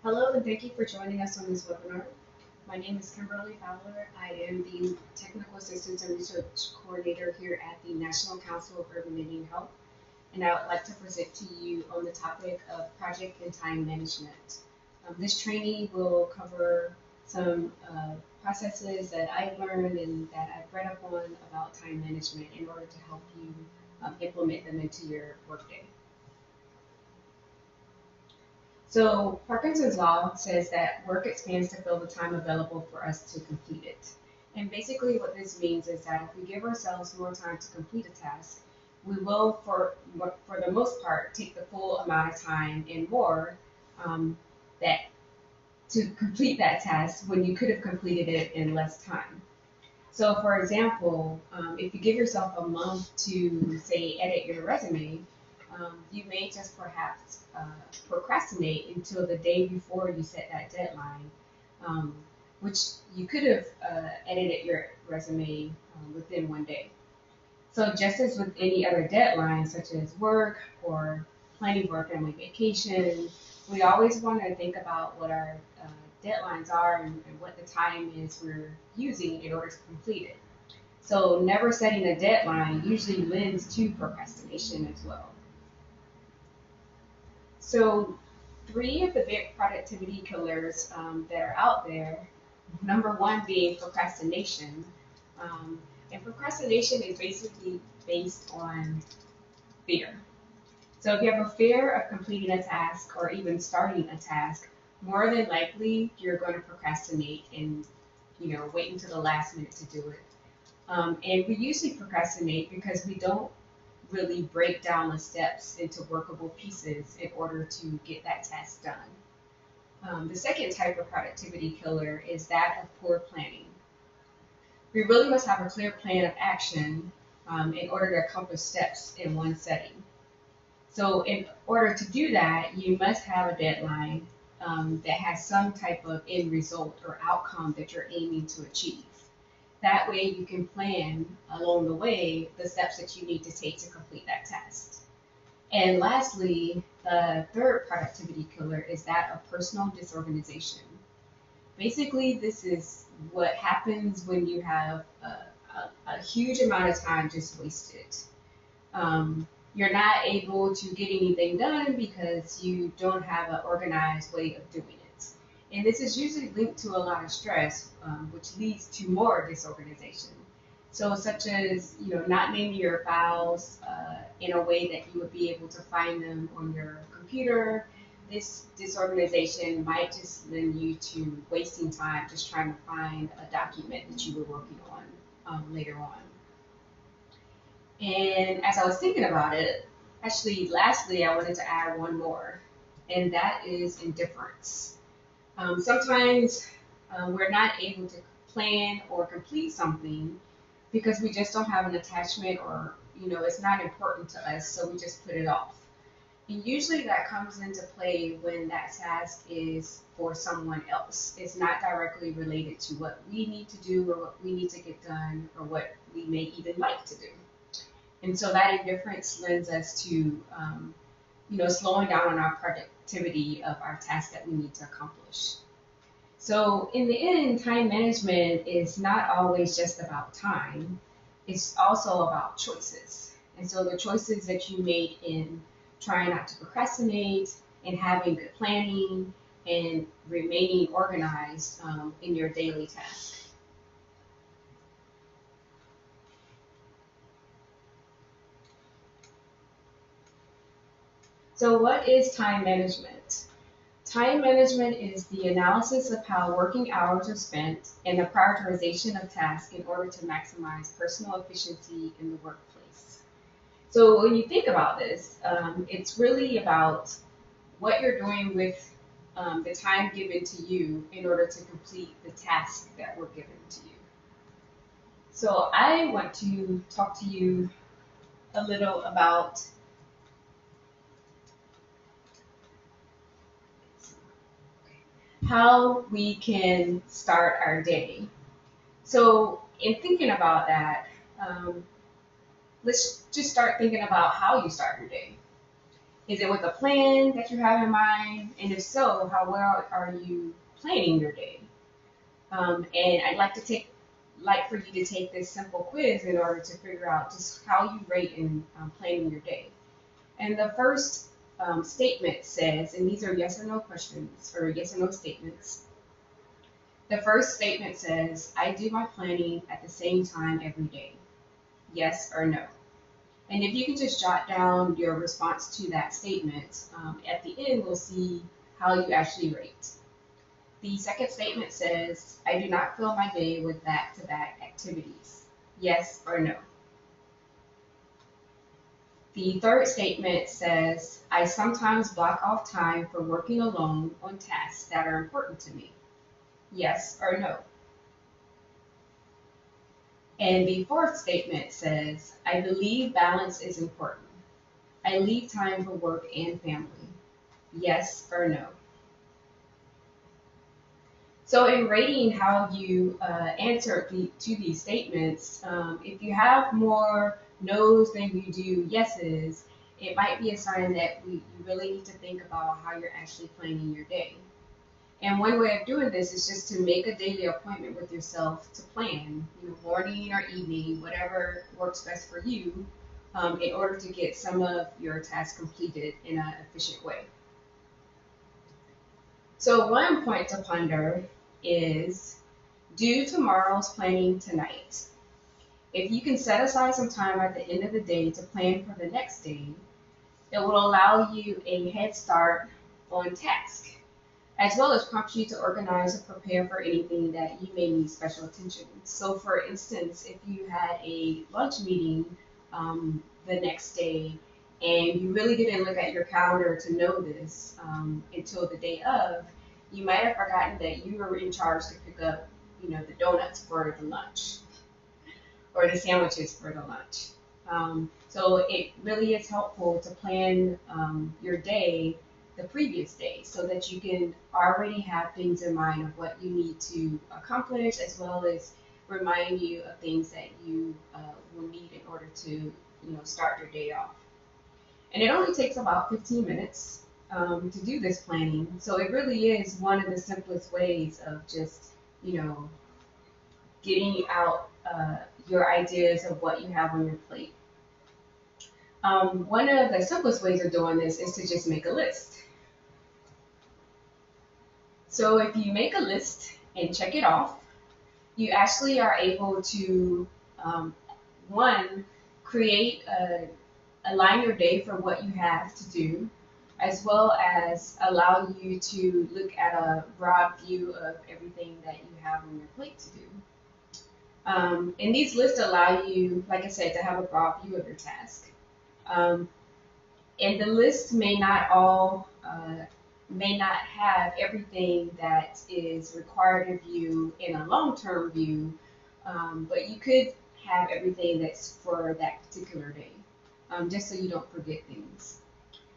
Hello, and thank you for joining us on this webinar. My name is Kimberly Fowler. I am the Technical Assistance and Research Coordinator here at the National Council of Urban Indian Health, and I would like to present to you on the topic of project and time management. This training will cover some processes that I've learned and that I've read up on about time management in order to help you implement them into your workday. So Parkinson's Law says that work expands to fill the time available for us to complete it. And basically what this means is that if we give ourselves more time to complete a task, we will, for the most part, take the full amount of time and more that to complete that task when you could have completed it in less time. So for example, if you give yourself a month to, say, edit your resume, you may just perhaps procrastinate until the day before you set that deadline, which you could have edited your resume within one day. So just as with any other deadline, such as work or planning for a family vacation, we always want to think about what our deadlines are and what the time is we're using in order to complete it. So never setting a deadline usually lends to procrastination as well. So 3 of the big productivity killers that are out there, number 1 being procrastination. And procrastination is basically based on fear. So if you have a fear of completing a task or even starting a task, more than likely you're going to procrastinate and wait until the last minute to do it. And we usually procrastinate because we don't really break down the steps into workable pieces in order to get that task done. The second type of productivity killer is that of poor planning. We really must have a clear plan of action in order to accomplish steps in one setting. So in order to do that, you must have a deadline that has some type of end result or outcome that you're aiming to achieve. That way you can plan along the way the steps that you need to take to complete that task. And lastly, the third productivity killer is that of personal disorganization. Basically, this is what happens when you have a huge amount of time just wasted. You're not able to get anything done because you don't have an organized way of doing it. And this is usually linked to a lot of stress, which leads to more disorganization. So such as, not naming your files in a way that you would be able to find them on your computer. This disorganization might just lend you to wasting time just trying to find a document that you were working on later on. And as I was thinking about it, actually, lastly, I wanted to add one more, and that is indifference. Sometimes we're not able to plan or complete something because we just don't have an attachment or, it's not important to us, so we just put it off. And usually that comes into play when that task is for someone else. It's not directly related to what we need to do or what we need to get done or what we may even like to do. And so that indifference lends us to, slowing down on our productivity of our tasks that we need to accomplish. So in the end, time management is not always just about time. It's also about choices. And so the choices that you made in trying not to procrastinate and having good planning and remaining organized in your daily tasks. So what is time management? Time management is the analysis of how working hours are spent and the prioritization of tasks in order to maximize personal efficiency in the workplace. So when you think about this, it's really about what you're doing with the time given to you in order to complete the tasks that were given to you. So I want to talk to you a little about how we can start our day. So in thinking about that, let's just start thinking about how you start your day. Is it with a plan that you have in mind? And if so, how well are you planning your day? And I'd like for you to take this simple quiz in order to figure out just how you rate in planning your day. And the first statement says, and these are yes or no questions or yes or no statements. The first statement says, I do my planning at the same time every day. Yes or no? And if you can just jot down your response to that statement, at the end we'll see how you actually rate. The second statement says, I do not fill my day with back-to-back activities. Yes or no? The third statement says, I sometimes block off time for working alone on tasks that are important to me. Yes or no? And the fourth statement says, I believe balance is important. I leave time for work and family. Yes or no? So in rating how you answer to these statements, if you have more no's than you do yeses, it might be a sign that you really need to think about how you're actually planning your day. And one way of doing this is just to make a daily appointment with yourself to plan, morning or evening, whatever works best for you, in order to get some of your tasks completed in an efficient way. So one point to ponder is do tomorrow's planning tonight. If you can set aside some time at the end of the day to plan for the next day, it will allow you a head start on task, as well as prompt you to organize and prepare for anything that you may need special attention. So for instance, if you had a lunch meeting the next day and you really didn't look at your calendar to know this until the day of, you might have forgotten that you were in charge to pick up, the donuts for the lunch or the sandwiches for the lunch. So it really is helpful to plan your day the previous day so that you can already have things in mind of what you need to accomplish, as well as remind you of things that you will need in order to start your day off. And it only takes about 15 minutes to do this planning, so it really is one of the simplest ways of just getting out your ideas of what you have on your plate. One of the simplest ways of doing this is to just make a list. So if you make a list and check it off, you actually are able to, align your day for what you have to do, as well as allow you to look at a broad view of everything that you have on your plate to do. And these lists allow you, like I said, to have a broad view of your task. And the list may not have everything that is required of you in a long-term view, but you could have everything that's for that particular day, just so you don't forget things.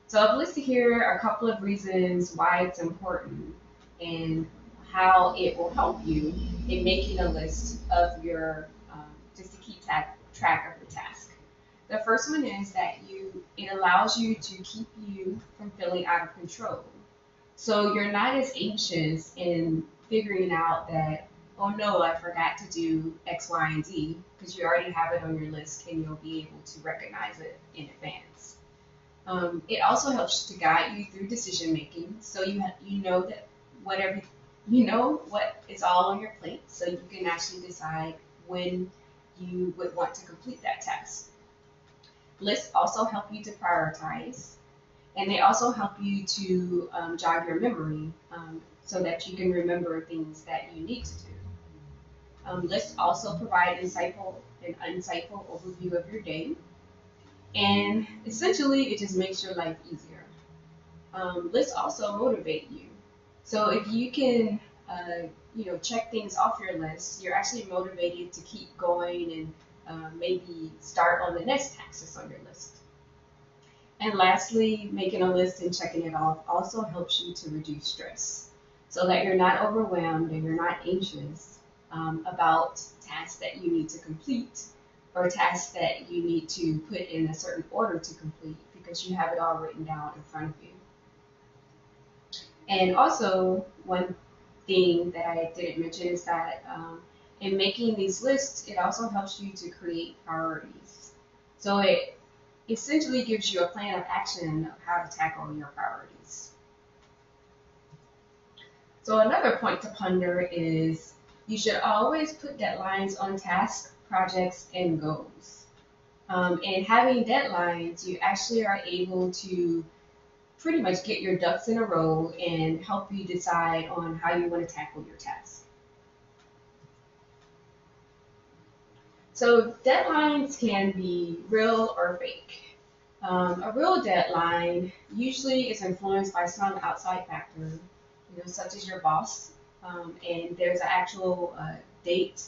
So I've listed here a couple of reasons why it's important and how it will help you in making a list of your, just to keep track of your task. The first one is that it allows you to keep you from feeling out of control. So you're not as anxious in figuring out that, oh no, I forgot to do X, Y, and Z, because you already have it on your list and you'll be able to recognize it in advance. It also helps to guide you through decision making, so you know that what is all on your plate, so you can actually decide when you would want to complete that task. Lists also help you to prioritize, and they also help you to jog your memory so that you can remember things that you need to do. Lists also provide an insightful overview of your day, and essentially it just makes your life easier. Lists also motivate you. So if you can check things off your list, you're actually motivated to keep going and maybe start on the next task that's on your list. And lastly, making a list and checking it off also helps you to reduce stress so that you're not overwhelmed and you're not anxious about tasks that you need to complete or tasks that you need to put in a certain order to complete, because you have it all written down in front of you. And also, one thing that I didn't mention is that in making these lists, it also helps you to create priorities. So it essentially gives you a plan of action of how to tackle your priorities. So another point to ponder is you should always put deadlines on tasks, projects, and goals. And having deadlines, you actually are able to pretty much get your ducks in a row and help you decide on how you want to tackle your task. So deadlines can be real or fake. A real deadline usually is influenced by some outside factor, such as your boss, and there's an actual date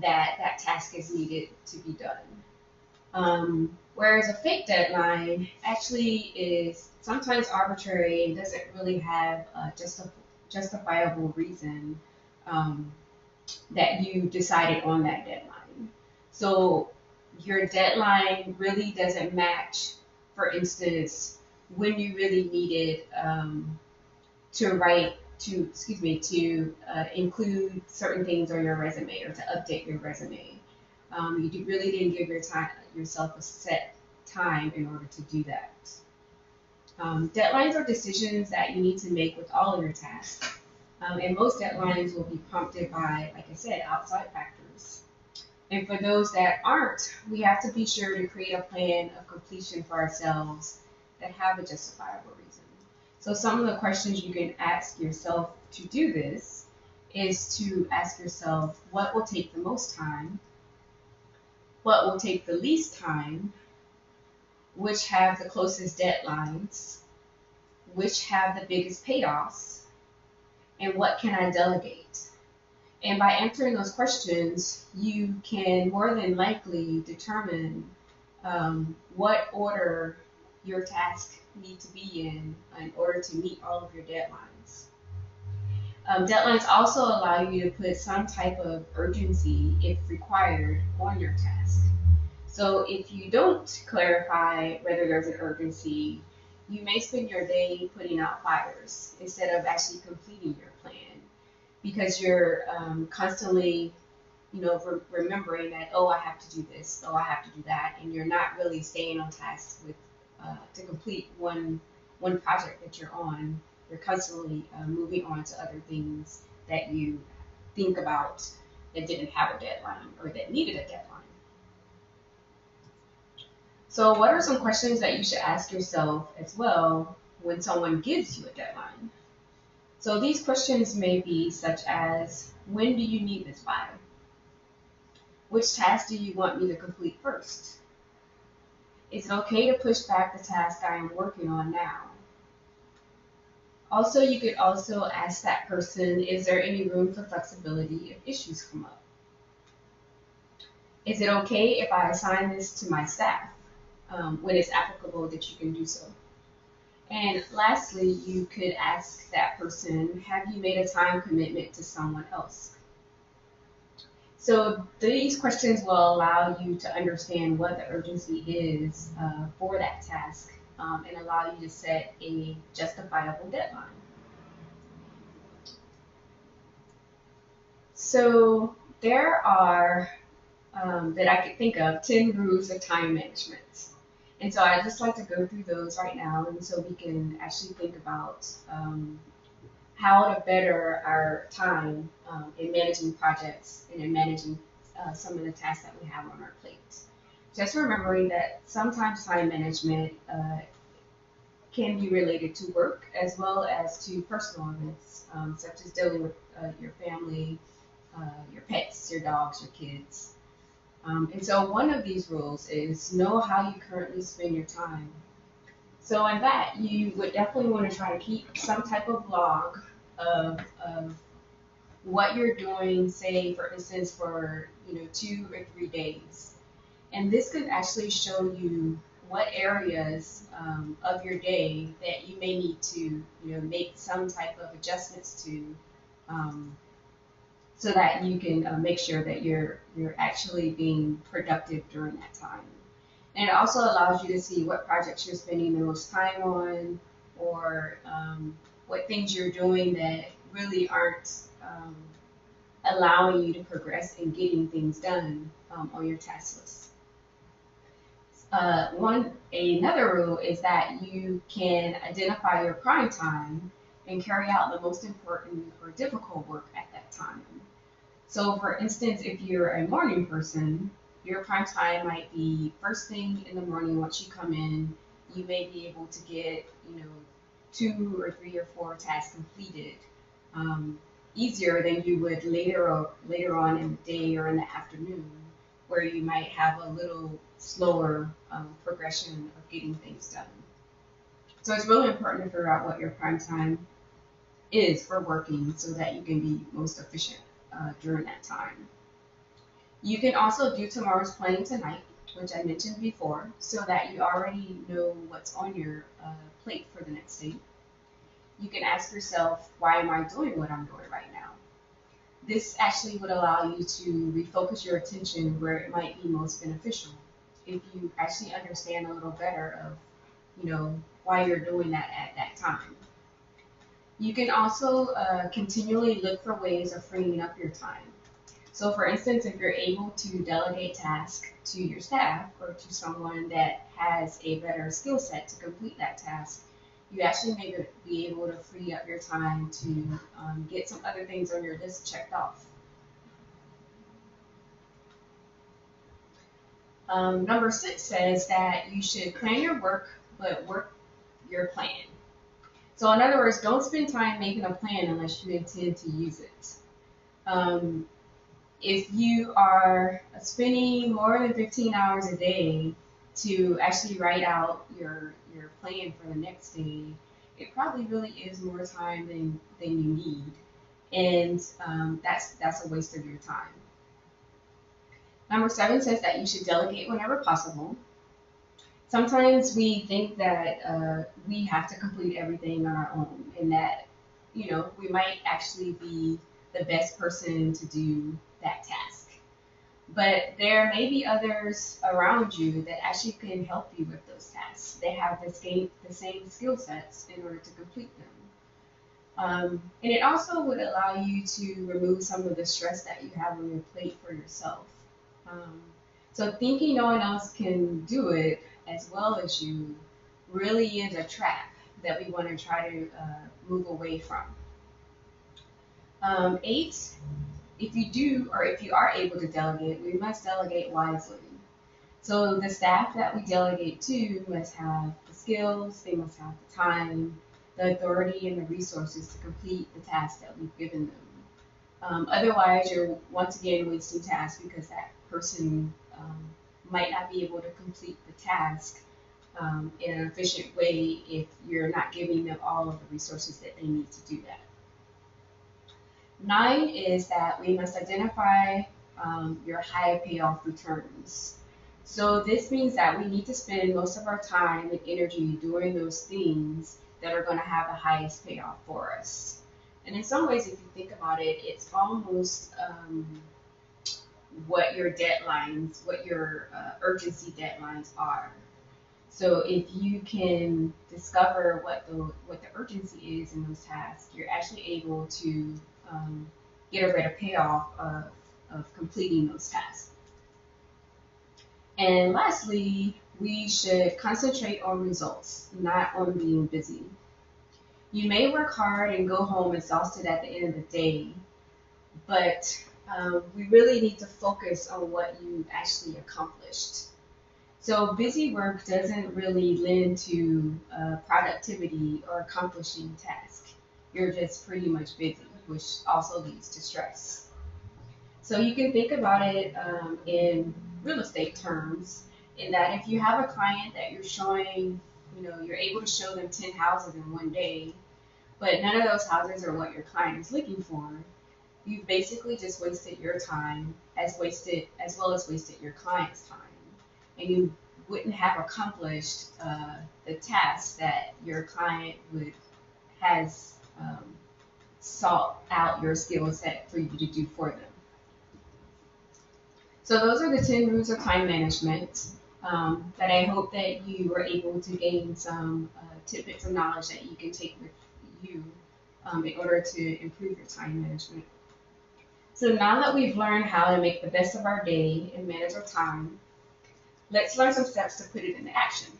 that that task is needed to be done. Whereas a fake deadline actually is sometimes arbitrary and doesn't really have a justifiable reason that you decided on that deadline. So your deadline really doesn't match, for instance, when you really needed to include certain things on your resume or to update your resume. You really didn't give yourself a set time in order to do that. Deadlines are decisions that you need to make with all of your tasks. And most deadlines will be prompted by, like I said, outside factors. And for those that aren't, we have to be sure to create a plan of completion for ourselves that have a justifiable reason. So some of the questions you can ask yourself to do this is to ask yourself, what will take the most time? What will take the least time? Which have the closest deadlines? Which have the biggest payoffs? And what can I delegate? And by answering those questions, you can more than likely determine what order your tasks need to be in order to meet all of your deadlines. Deadlines also allow you to put some type of urgency, if required, on your task. So if you don't clarify whether there's an urgency, you may spend your day putting out fires instead of actually completing your plan, because you're constantly, remembering that, oh, I have to do this, oh, I have to do that, and you're not really staying on task with to complete one project that you're on. You're constantly moving on to other things that you think about that didn't have a deadline or that needed a deadline. So what are some questions that you should ask yourself as well when someone gives you a deadline? So these questions may be such as, when do you need this by? Which task do you want me to complete first? Is it okay to push back the task I am working on now? Also, you could also ask that person, is there any room for flexibility if issues come up? Is it okay if I assign this to my staff when it's applicable that you can do so? And lastly, you could ask that person, have you made a time commitment to someone else? So these questions will allow you to understand what the urgency is for that task and allow you to set a justifiable deadline. So there are, that I could think of, 10 rules of time management. And so I'd just like to go through those right now, and so we can actually think about how to better our time in managing projects and in managing some of the tasks that we have on our plate. Just remembering that sometimes time management can be related to work as well as to personal events, such as dealing with your family, your pets, your dogs, your kids. And so one of these rules is know how you currently spend your time. So in that, you would definitely want to try to keep some type of log of what you're doing, say, for instance, for 2 or 3 days. And this could actually show you what areas of your day that you may need to make some type of adjustments to, so that you can make sure that you're actually being productive during that time. And it also allows you to see what projects you're spending the most time on, or what things you're doing that really aren't allowing you to progress in getting things done on your task list. Another rule is that you can identify your prime time and carry out the most important or difficult work at that time. So for instance, if you're a morning person, your prime time might be first thing in the morning. Once you come in, you may be able to get, 2 or 3 or 4 tasks completed easier than you would later on in the day or in the afternoon, where you might have a little slower progression of getting things done. So it's really important to figure out what your prime time is for working so that you can be most efficient during that time. You can also do tomorrow's planning tonight, which I mentioned before, so that you already know what's on your plate for the next day. You can ask yourself, why am I doing what I'm doing right now? This actually would allow you to refocus your attention where it might be most beneficial if you actually understand a little better of, why you're doing that at that time. You can also continually look for ways of freeing up your time. So for instance, if you're able to delegate tasks to your staff or to someone that has a better skill set to complete that task, you actually may be able to free up your time to get some other things on your list checked off. Number 6 says that you should plan your work, but work your plan. So in other words, don't spend time making a plan unless you intend to use it. If you are spending more than 15 hours a day to actually write out your plan for the next day, it probably really is more time than you need, and that's a waste of your time. Number 7 says that you should delegate whenever possible. Sometimes we think that we have to complete everything on our own, and that we might actually be the best person to do that task. But there may be others around you that actually can help you with those tasks. They have the same skill sets in order to complete them. And it also would allow you to remove some of the stress that you have on your plate for yourself. So thinking no one else can do it as well as you really is a trap that we want to try to move away from. 8, if you are able to delegate, we must delegate wisely. So the staff that we delegate to must have the skills, they must have the time, the authority, and the resources to complete the task that we've given them. Otherwise, you're once again wasting tasks because that person might not be able to complete the task in an efficient way if you're not giving them all of the resources that they need to do that. 9 is that we must identify your high payoff returns. So this means that we need to spend most of our time and energy doing those things that are going to have the highest payoff for us. And in some ways, if you think about it, it's almost what your deadlines, what your urgency deadlines are. So if you can discover what the urgency is in those tasks, you're actually able to get a better payoff of completing those tasks. And lastly, we should concentrate on results, not on being busy. You may work hard and go home exhausted at the end of the day, but we really need to focus on what you actually accomplished. So busy work doesn't really lend to productivity or accomplishing tasks. You're just pretty much busy, which also leads to stress. So you can think about it in real estate terms, in that if you have a client that you're showing, you're able to show them 10 houses in one day, but none of those houses are what your client is looking for, you've basically just wasted your time as well as wasted your client's time. And you wouldn't have accomplished the task that your client has sought out your skill set for you to do for them. So those are the 10 rules of time management. But I hope that you were able to gain some tidbits of knowledge that you can take with you in order to improve your time management. So now that we've learned how to make the best of our day and manage our time, let's learn some steps to put it into action.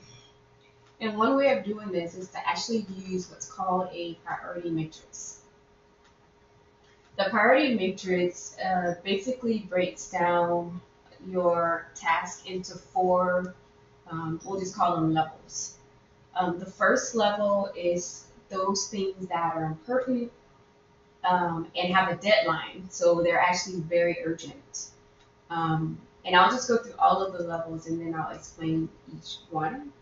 And one way of doing this is to actually use what's called a priority matrix. The priority matrix basically breaks down your task into four, we'll just call them levels. The first level is those things that are important and have a deadline, so they're actually very urgent. And I'll just go through all of the levels and then I'll explain each one.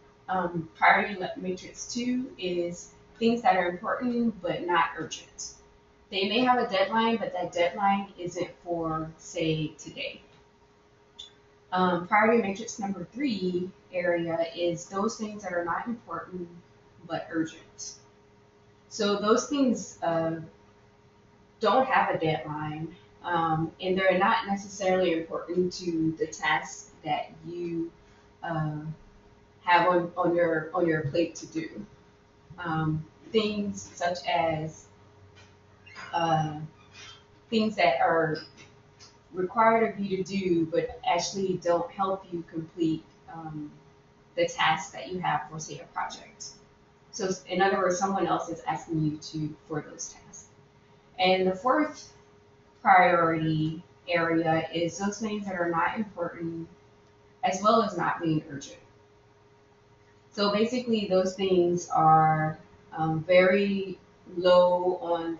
Priority matrix 2 is things that are important but not urgent. They may have a deadline, but that deadline isn't for, say, today. Priority matrix number 3 area is those things that are not important but urgent. So those things don't have a deadline, and they're not necessarily important to the task that you have on your plate to do. Things such as things that are required of you to do, but actually don't help you complete the task that you have for, say, a project. So, in other words, someone else is asking you for those tasks. And the fourth priority area is those things that are not important, as well as not being urgent. So basically, those things are very low on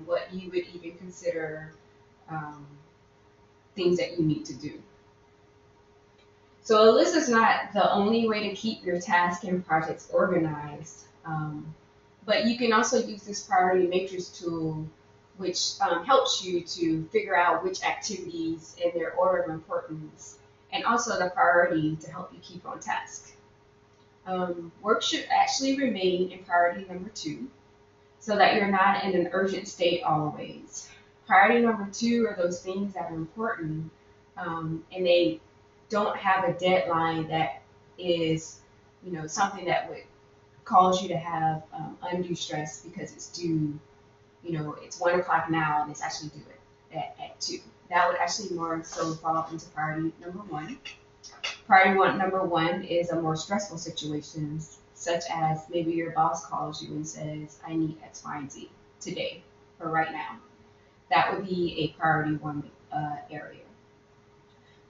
what you would even consider things that you need to do. So a list is not the only way to keep your tasks and projects organized, but you can also use this priority matrix tool, which helps you to figure out which activities in their order of importance, and also the priority to help you keep on task. Work should actually remain in priority number 2, so that you're not in an urgent state always. Priority number 2 are those things that are important, and they don't have a deadline that is, something that would cause you to have undue stress because it's due, it's 1 o'clock now and it's actually due at 2. That would actually more so fall into priority number 1. Priority number 1 is a more stressful situations, such as maybe your boss calls you and says, I need X, Y, and Z today or right now. That would be a priority 1 area.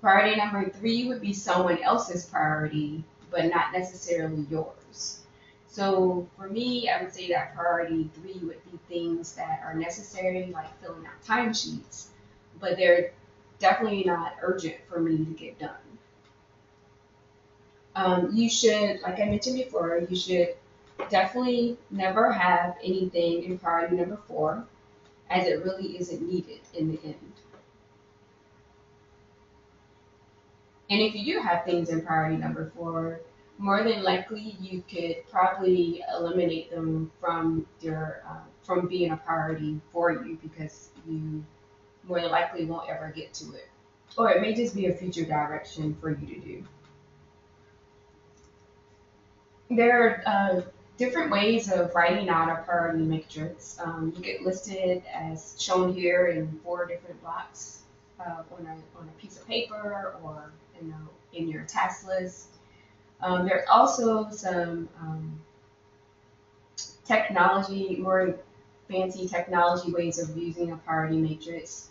Priority number 3 would be someone else's priority, but not necessarily yours. So for me, I would say that priority 3 would be things that are necessary, like filling out timesheets, but they're definitely not urgent for me to get done. You should, like I mentioned before, you should definitely never have anything in priority number 4, as it really isn't needed in the end. And if you do have things in priority number 4, more than likely you could probably eliminate them from from being a priority for you, because you more than likely won't ever get to it. Or it may just be a future direction for you to do. There are different ways of writing out a priority matrix. You get listed as shown here in 4 different blocks on a piece of paper or in your task list. There's also some more fancy technology ways of using a priority matrix.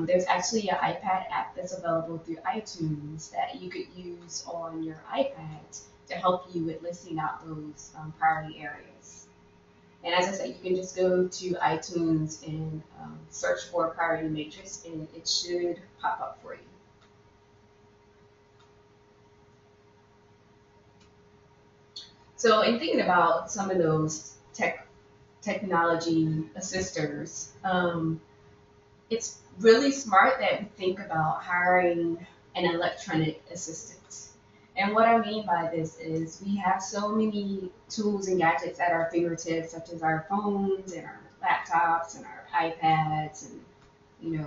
There's actually an iPad app that's available through iTunes that you could use on your iPad to help you with listing out those priority areas. And as I said, you can just go to iTunes and search for priority matrix, and it should pop up for you. So in thinking about some of those technology assisters, it's really smart that we think about hiring an electronic assistant. And what I mean by this is we have so many tools and gadgets at our fingertips, such as our phones and our laptops and our iPads and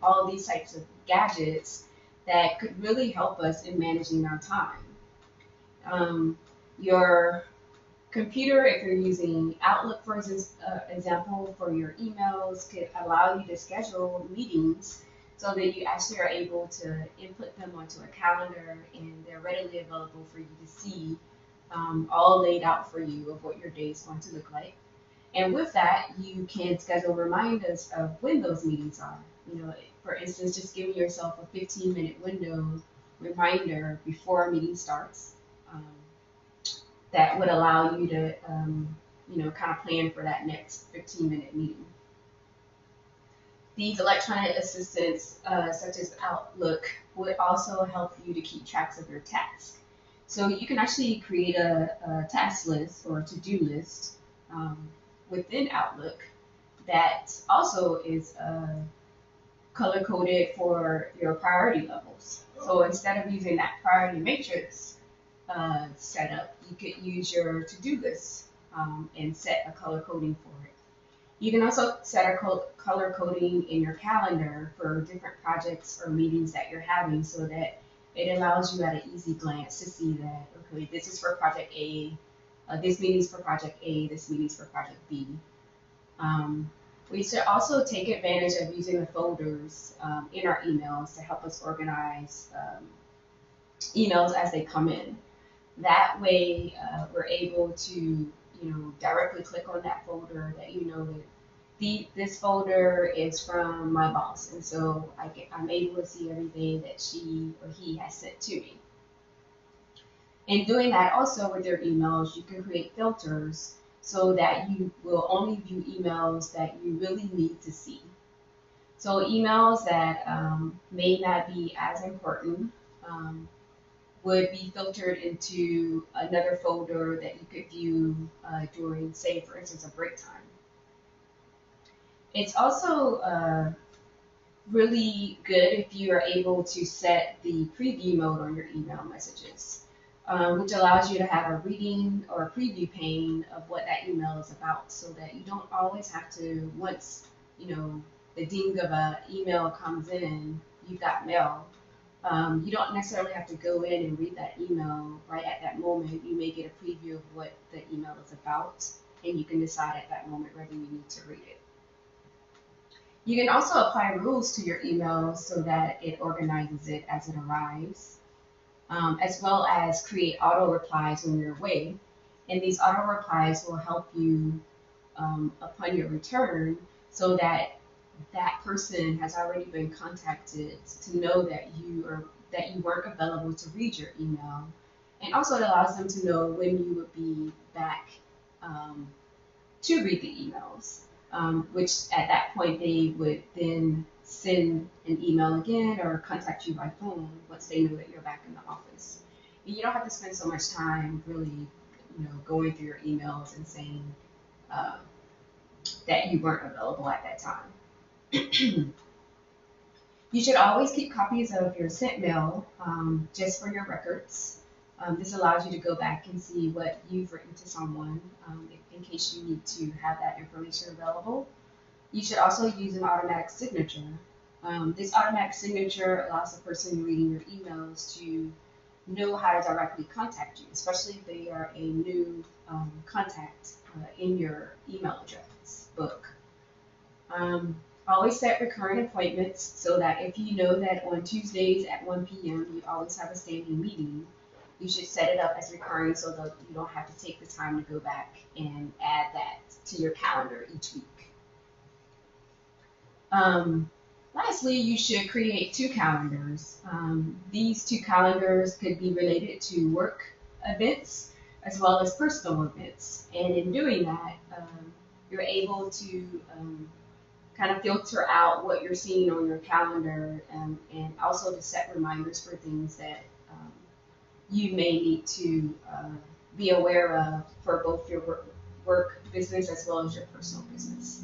all of these types of gadgets that could really help us in managing our time. Your computer, if you're using Outlook, for example, for your emails, could allow you to schedule meetings so that you actually are able to input them onto a calendar and they're readily available for you to see, all laid out for you of what your day is going to look like. And with that, you can schedule reminders of when those meetings are. For instance, just giving yourself a 15-minute window reminder before a meeting starts. That would allow you to, kind of plan for that next 15-minute meeting. These electronic assistants, such as Outlook, would also help you to keep track of your tasks. So you can actually create a task list or a to-do list within Outlook that also is color-coded for your priority levels. So instead of using that priority matrix setup, you could use your to-do list and set a color coding for it. You can also set a color coding in your calendar for different projects or meetings that you're having so that it allows you at an easy glance to see that, okay, this is for project A, this meeting's for project A, this meeting's for project B. We should also take advantage of using the folders in our emails to help us organize emails as they come in. That way, we're able to, directly click on that folder that that this folder is from my boss, and so I'm able to see everything that she or he has sent to me. In doing that, also with your emails, you can create filters so that you will only view emails that you really need to see. So emails that may not be as important would be filtered into another folder that you could view during, say, for instance, a break time. It's also really good if you are able to set the preview mode on your email messages, which allows you to have a reading or a preview pane of what that email is about, so that you don't always have to, once the ding of an email comes in, you've got mail. You don't necessarily have to go in and read that email right at that moment. You may get a preview of what the email is about, and you can decide at that moment whether you need to read it. You can also apply rules to your emails so that it organizes it as it arrives, as well as create auto replies when you're away. And these auto replies will help you upon your return, so that that person has already been contacted to know that you weren't available to read your email. And also it allows them to know when you would be back to read the emails, which at that point they would then send an email again or contact you by phone once they know that you're back in the office. And you don't have to spend so much time really, going through your emails and saying that you weren't available at that time. You should always keep copies of your sent mail just for your records. This allows you to go back and see what you've written to someone in case you need to have that information available. You should also use an automatic signature. This automatic signature allows the person reading your emails to know how to directly contact you, especially if they are a new contact in your email address book. Always set recurring appointments so that if you know that on Tuesdays at 1 p.m. you always have a standing meeting, you should set it up as recurring so that you don't have to take the time to go back and add that to your calendar each week. Lastly, you should create 2 calendars. These 2 calendars could be related to work events as well as personal events. And in doing that, you're able to kind of filter out what you're seeing on your calendar, and also to set reminders for things that you may need to be aware of for both your work business as well as your personal business.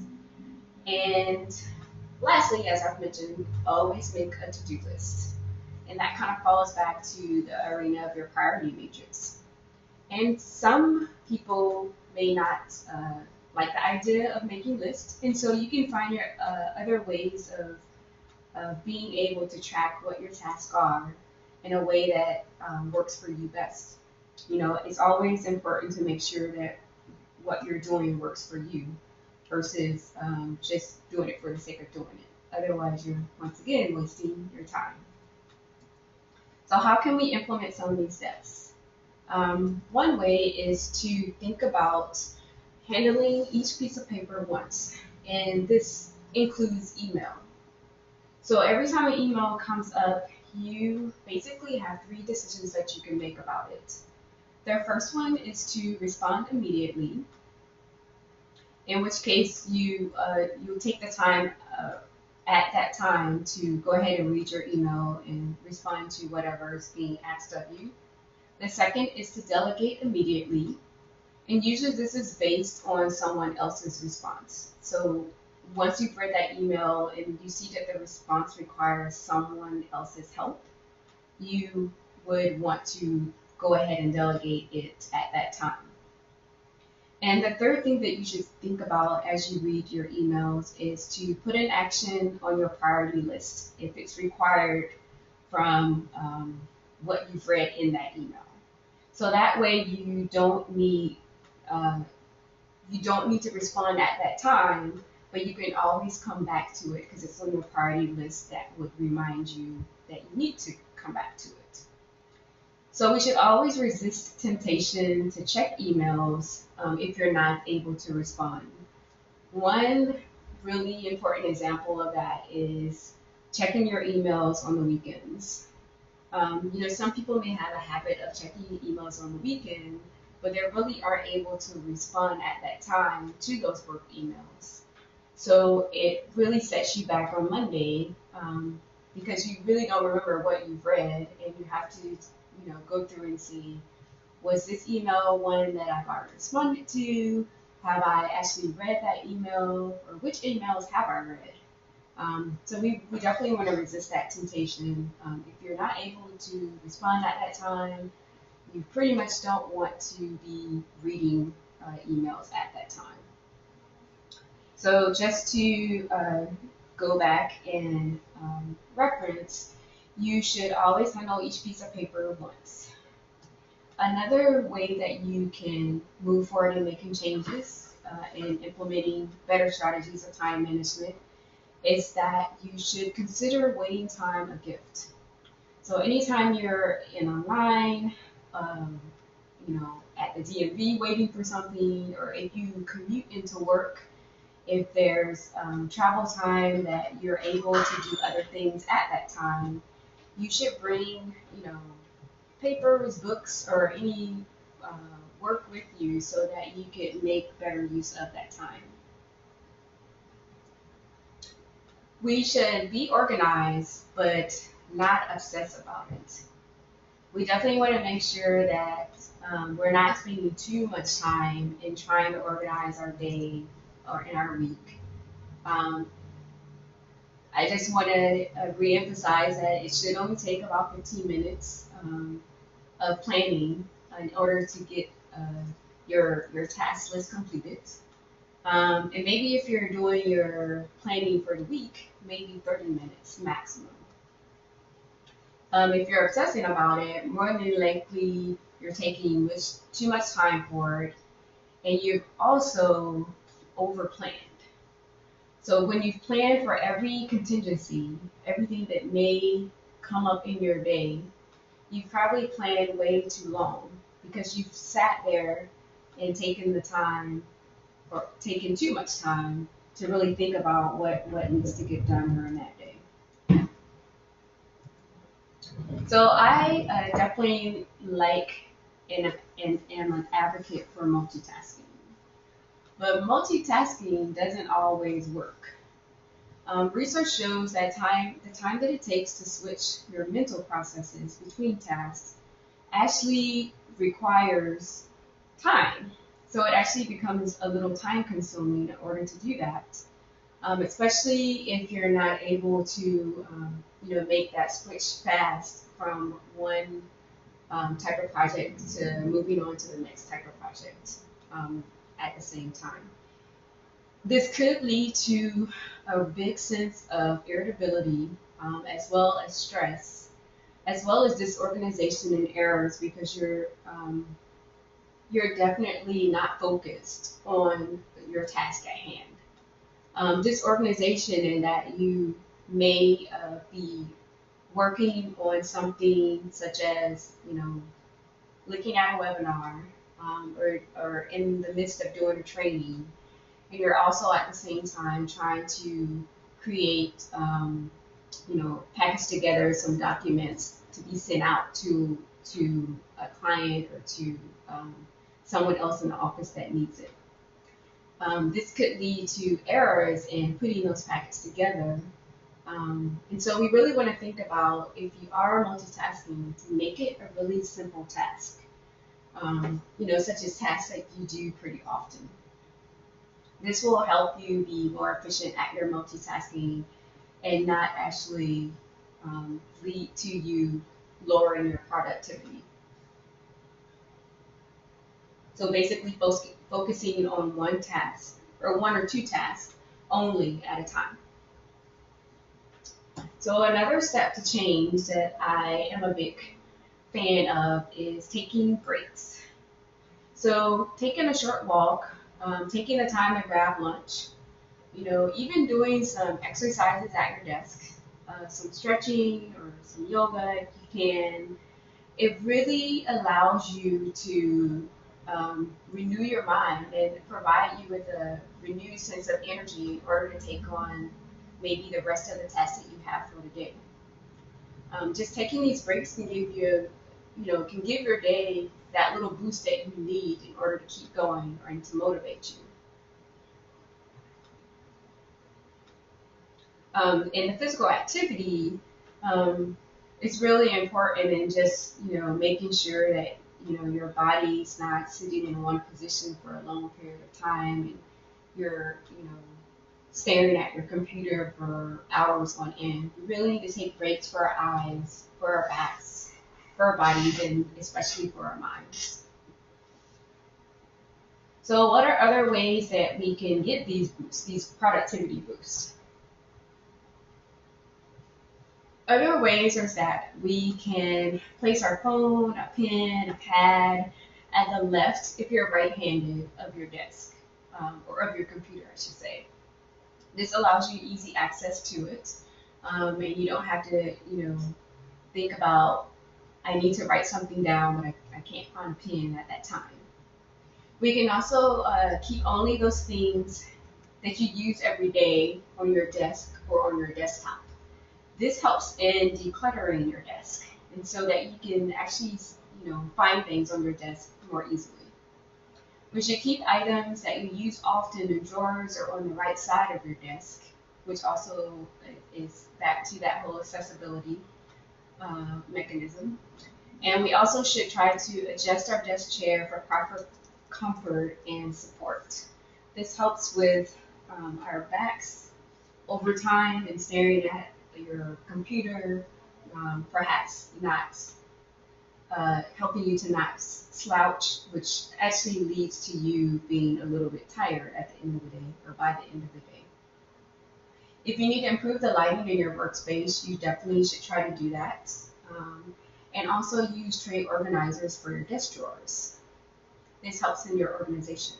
And lastly, as I've mentioned, always make a to-do list. And that kind of falls back to the arena of your priority matrix. And some people may not like the idea of making lists, and so you can find your other ways of of being able to track what your tasks are in a way that works for you best. You know, it's always important to make sure that what you're doing works for you versus just doing it for the sake of doing it. Otherwise, you're once again wasting your time. So how can we implement some of these steps? One way is to think about handling each piece of paper once, and this includes email. So every time an email comes up, you basically have 3 decisions that you can make about it. The first one is to respond immediately, in which case you'll take the time at that time to go ahead and read your email and respond to whatever is being asked of you. The second is to delegate immediately, and usually this is based on someone else's response. So once you've read that email and you see that the response requires someone else's help, you would want to go ahead and delegate it at that time. And the third thing that you should think about as you read your emails is to put an action on your priority list if it's required from what you've read in that email. So that way you don't need to respond at that time, but you can always come back to it because it's on your priority list that would remind you that you need to come back to it. So we should always resist temptation to check emails if you're not able to respond. One really important example of that is checking your emails on the weekends. Some people may have a habit of checking emails on the weekend, but they really aren't able to respond at that time to those work emails. So it really sets you back on Monday because you really don't remember what you've read, and you have to go through and see, was this email one that I've already responded to? Have I actually read that email? Or which emails have I read? So we definitely want to resist that temptation. If you're not able to respond at that time, you pretty much don't want to be reading emails at that time. So just to go back and reference, you should always handle each piece of paper once. Another way that you can move forward in making changes and implementing better strategies of time management is that you should consider waiting time a gift. So anytime you're in online, at the DMV waiting for something, or if you commute into work, if there's travel time that you're able to do other things at that time, you should bring, papers, books, or any work with you so that you can make better use of that time. We should be organized, but not obsess about it. We definitely want to make sure that we're not spending too much time in trying to organize our day or in our week. I just want to reemphasize that it should only take about 15 minutes of planning in order to get your task list completed. And maybe if you're doing your planning for the week, maybe 30 minutes maximum. If you're obsessing about it, more than likely you're taking too much time for it, and you've also overplanned. So when you've planned for every contingency, everything that may come up in your day, you've probably planned way too long because you've sat there and taken the time or taken too much time to really think about what needs to get done during that day. So I definitely like and am an advocate for multitasking. But multitasking doesn't always work. Research shows that the time that it takes to switch your mental processes between tasks actually requires time. So it actually becomes a little time consuming in order to do that, especially if you're not able to make that switch fast from one type of project to moving on to the next type of project at the same time. This could lead to a big sense of irritability as well as stress, as well as disorganization and errors because you're definitely not focused on your task at hand. Disorganization in that you may be working on something such as, looking at a webinar, or in the midst of doing a training, and you're also at the same time trying to create, package together some documents to be sent out to a client or to someone else in the office that needs it. This could lead to errors in putting those packets together. And so we really want to think about, if you are multitasking, to make it a really simple task, such as tasks that you do pretty often. This will help you be more efficient at your multitasking and not actually lead to you lowering your productivity. So basically focusing on one task or one or two tasks only at a time. So another step to change that I am a big fan of is taking breaks. So taking a short walk, taking the time to grab lunch, even doing some exercises at your desk, some stretching or some yoga if you can. It really allows you to renew your mind and provide you with a renewed sense of energy in order to take on maybe the rest of the tasks that you have for the day. Just taking these breaks can give your day that little boost that you need in order to keep going and to motivate you. In the physical activity, it's really important in just, making sure that, your body's not sitting in one position for a long period of time and you're, staring at your computer for hours on end. We really need to take breaks for our eyes, for our backs, for our bodies, and especially for our minds. So what are other ways that we can get these boosts, these productivity boosts? Other ways is that we can place our phone, a pen, a pad at the left, if you're right-handed, of your desk, or of your computer, I should say. This allows you easy access to it, and you don't have to, think about, I need to write something down, but I can't find a pen at that time. We can also keep only those things that you use every day on your desk or on your desktop. This helps in decluttering your desk, and so that you can actually, find things on your desk more easily. We should keep items that you use often in drawers or on the right side of your desk, which also is back to that whole accessibility mechanism. And we also should try to adjust our desk chair for proper comfort and support. This helps with our backs over time and staring at your computer, perhaps not helping you to not slouch, which actually leads to you being a little bit tired at the end of the day or by the end of the day. If you need to improve the lighting in your workspace, you definitely should try to do that. And also use tray organizers for your desk drawers. This helps in your organization.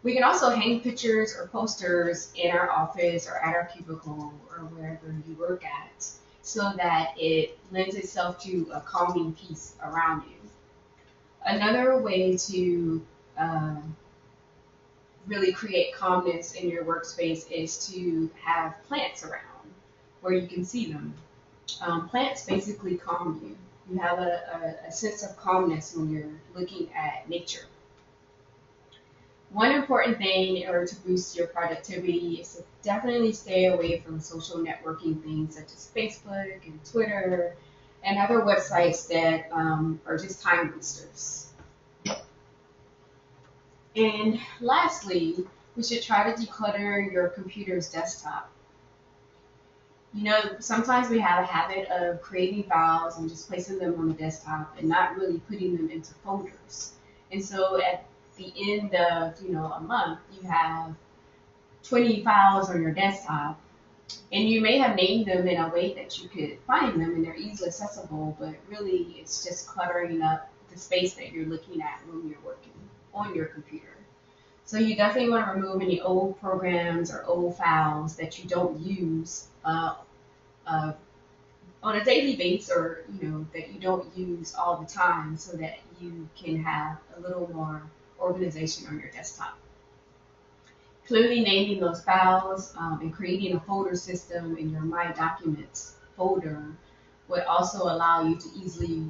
We can also hang pictures or posters in our office or at our cubicle or wherever you work at, so that it lends itself to a calming peace around you. Another way to really create calmness in your workspace is to have plants around where you can see them. Plants basically calm you. You have a sense of calmness when you're looking at nature. One important thing in order to boost your productivity is to definitely stay away from social networking things such as Facebook and Twitter and other websites that are just time boosters. And lastly, we should try to declutter your computer's desktop. Sometimes we have a habit of creating files and just placing them on the desktop and not really putting them into folders. And so at the end of a month, you have 20 files on your desktop, And you may have named them in a way that you could find them and they're easily accessible, but really it's just cluttering up the space that you're looking at when you're working on your computer. So you definitely want to remove any old programs or old files that you don't use on a daily basis, or that you don't use all the time, so that you can have a little more organization on your desktop. Clearly naming those files and creating a folder system in your My Documents folder would also allow you to easily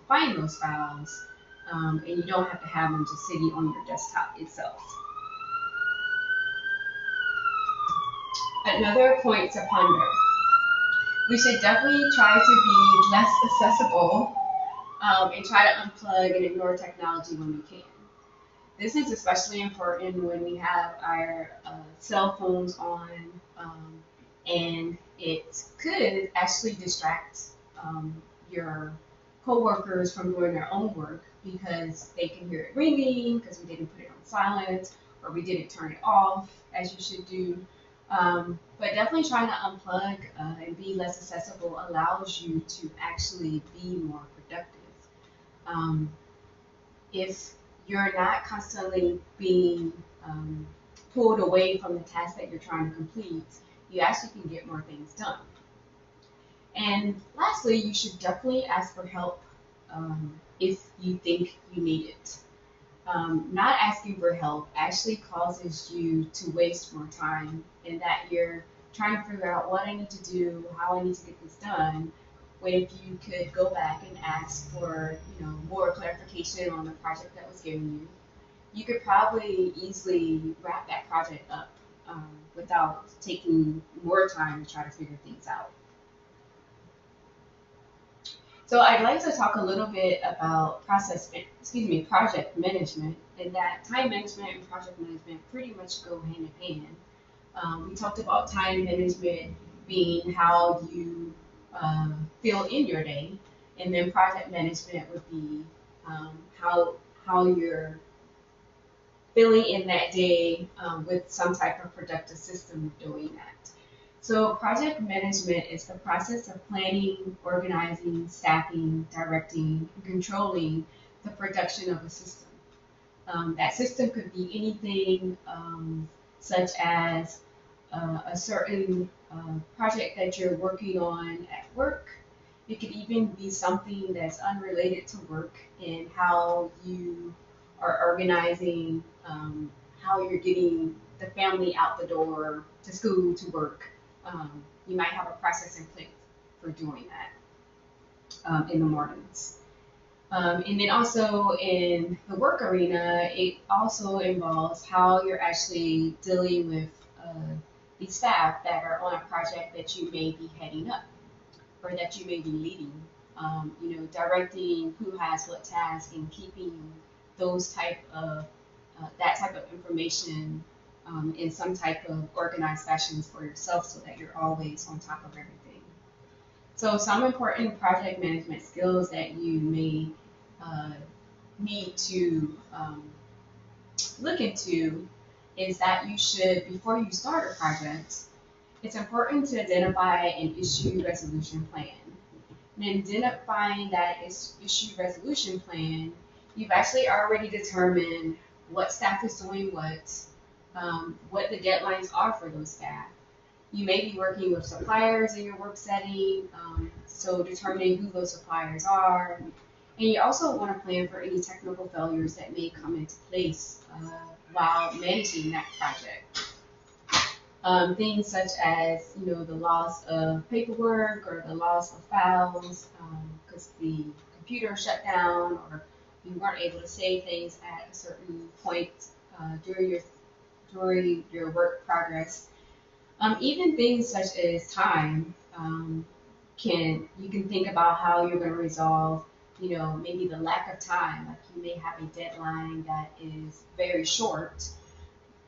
find those files, and you don't have to have them just sitting on your desktop itself. Another point to ponder: we should definitely try to be less accessible and try to unplug and ignore technology when we can. This is especially important when we have our cell phones on, and it could actually distract your coworkers from doing their own work, because they can hear it ringing because we didn't put it on silent, or we didn't turn it off as you should do. But definitely trying to unplug and be less accessible allows you to actually be more productive. If you're not constantly being pulled away from the task that you're trying to complete, you actually can get more things done. And lastly, you should definitely ask for help if you think you need it. Not asking for help actually causes you to waste more time, in that you're trying to figure out what I need to do, how I need to get this done, when if you could go back and ask for more clarification on the project that was given you, you could probably easily wrap that project up without taking more time to try to figure things out. So I'd like to talk a little bit about project management, and that time management and project management pretty much go hand in hand. We talked about time management being how you feel in your day, and then project management would be how you're feeling in that day with some type of productive system of doing that. So project management is the process of planning, organizing, staffing, directing, and controlling the production of a system. That system could be anything such as a certain project that you're working on at work. It could even be something that's unrelated to work, and how you are organizing, how you're getting the family out the door, to school, to work. You might have a process in place for doing that in the mornings. And then also in the work arena, it also involves how you're actually dealing with the staff that are on a project that you may be heading up, or that you may be leading. Directing who has what task, and keeping those that type of information in some type of organized fashions for yourself, so that you're always on top of everything. So some important project management skills that you may need to look into is that you should, before you start a project, it's important to identify an issue resolution plan. And in identifying that issue resolution plan, you've actually already determined what staff is doing what the deadlines are for those staff. You may be working with suppliers in your work setting, so determining who those suppliers are. And you also want to plan for any technical failures that may come into place while managing that project. Things such as, the loss of paperwork, or the loss of files because the computer shut down, or you weren't able to save things at a certain point during your work progress. Even things such as time, you can think about how you're going to resolve, maybe the lack of time. Like, you may have a deadline that is very short,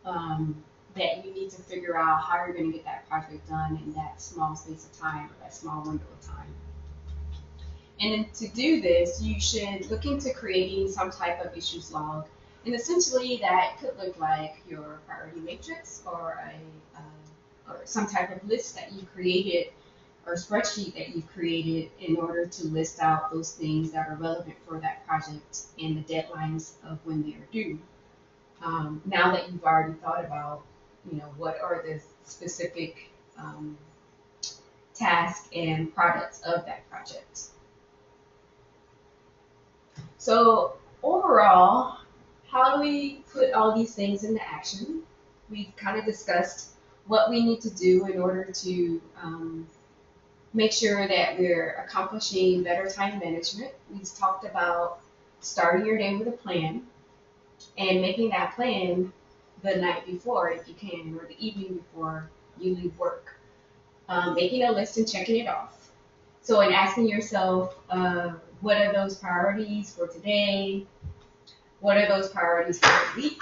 that you need to figure out how you're going to get that project done in that small space of time, or that small window of time. And then to do this, you should look into creating some type of issues log. And essentially that could look like your priority matrix, or or some type of list that you created or spreadsheet that you've created in order to list out those things that are relevant for that project and the deadlines of when they are due. Now that you've already thought about, what are the specific tasks and products of that project. So overall, how do we put all these things into action? We've kind of discussed what we need to do in order to make sure that we're accomplishing better time management. We've talked about starting your day with a plan and making that plan the night before if you can, or the evening before you leave work. Making a list and checking it off. So, and asking yourself, what are those priorities for today? What are those priorities for the week?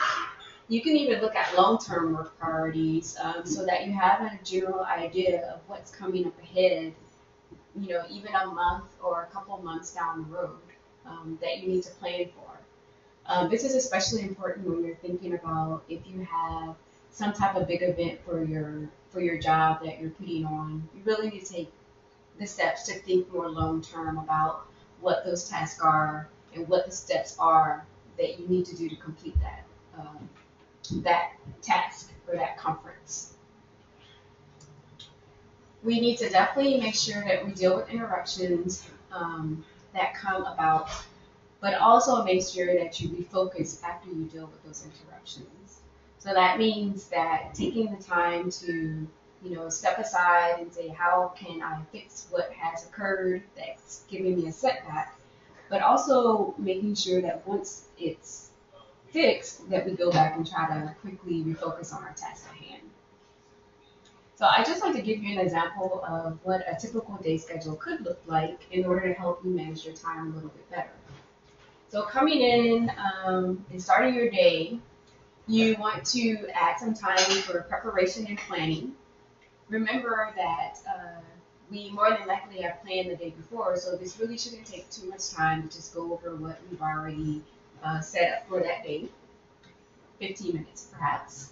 You can even look at long-term work priorities so that you have a general idea of what's coming up ahead, even a month or a couple months down the road that you need to plan for. This is especially important when you're thinking about if you have some type of big event for your job that you're putting on. You really need to take the steps to think more long-term about what those tasks are and what the steps are that you need to do to complete that task or that conference. We need to definitely make sure that we deal with interruptions that come about, but also make sure that you refocus after you deal with those interruptions. So that means that taking the time to, step aside and say, how can I fix what has occurred that's giving me a setback, but also making sure that once it's fixed, that we go back and try to quickly refocus on our task at hand. So I just like to give you an example of what a typical day schedule could look like in order to help you manage your time a little bit better. So coming in and starting your day, you want to add some time for preparation and planning. Remember that we more than likely have planned the day before, so this really shouldn't take too much time to just go over what we've already set up for that day, 15 minutes perhaps.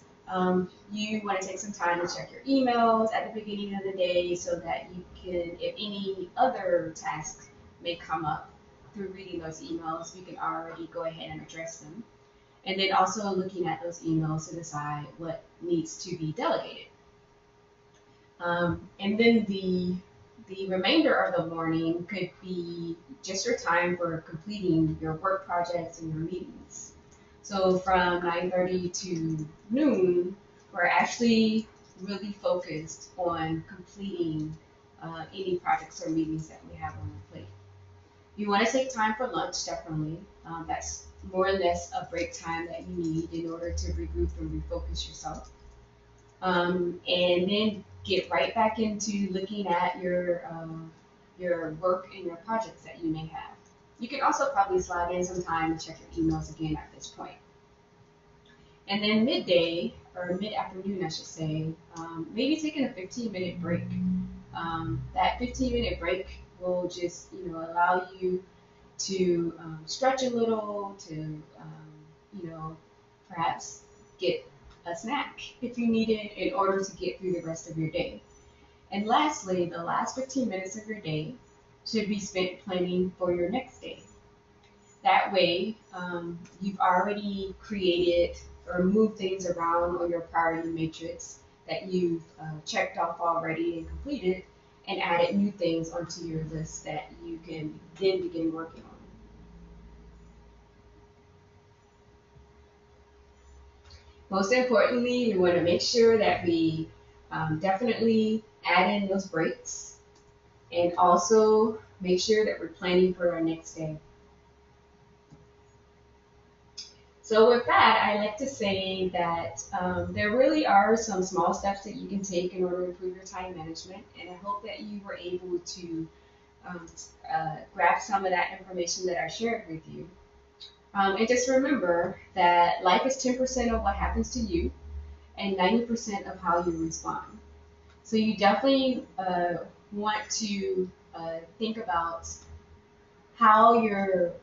You want to take some time to check your emails at the beginning of the day so that you can, if any other tasks may come up through reading those emails, you can already go ahead and address them. And then also looking at those emails to decide what needs to be delegated. And then the remainder of the morning could be just your time for completing your work projects and your meetings. So from 9:30 to noon, we're actually really focused on completing any projects or meetings that we have on our plate. You want to take time for lunch, definitely. That's more or less a break time that you need in order to regroup and refocus yourself. And then get right back into looking at your work and your projects that you may have. You can also probably slide in some time to check your emails again at this point. And then midday, or mid-afternoon I should say, maybe taking a 15-minute break. That 15-minute break will just allow you to stretch a little, to perhaps get a snack if you need it in order to get through the rest of your day. And lastly, the last 15 minutes of your day should be spent planning for your next day. That way, you've already created or moved things around on your priority matrix that you've checked off already and completed, and added new things onto your list that you can then begin working on. Most importantly, we want to make sure that we definitely add in those breaks and also make sure that we're planning for our next day. So with that, I like to say that there really are some small steps that you can take in order to improve your time management, and I hope that you were able to grab some of that information that I shared with you. And just remember that life is 10% of what happens to you and 90% of how you respond. So you definitely want to think about how you're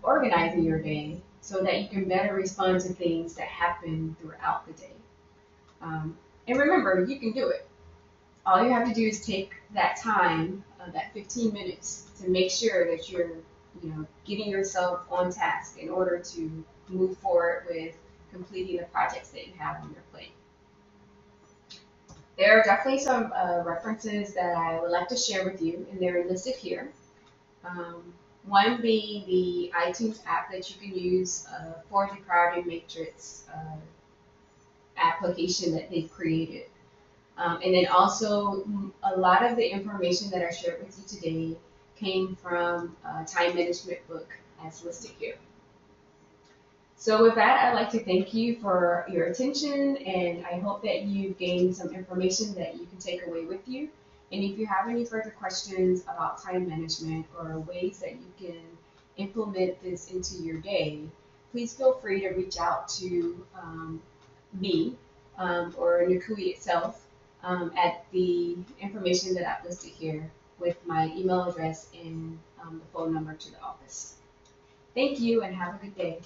organizing your day so that you can better respond to things that happen throughout the day. And remember, you can do it. all you have to do is take that time, that 15 minutes, to make sure that you're, getting yourself on task in order to move forward with completing the projects that you have on your plate. There are definitely some references that I would like to share with you, and they're listed here. One being the iTunes app that you can use for the priority matrix application that they've created. And then also, a lot of the information that I shared with you today came from a time management book as listed here. So with that, I'd like to thank you for your attention, and I hope that you gained some information that you can take away with you. And if you have any further questions about time management or ways that you can implement this into your day, please feel free to reach out to me or NCUIH itself at the information that I've listed here with my email address and the phone number to the office. Thank you and have a good day.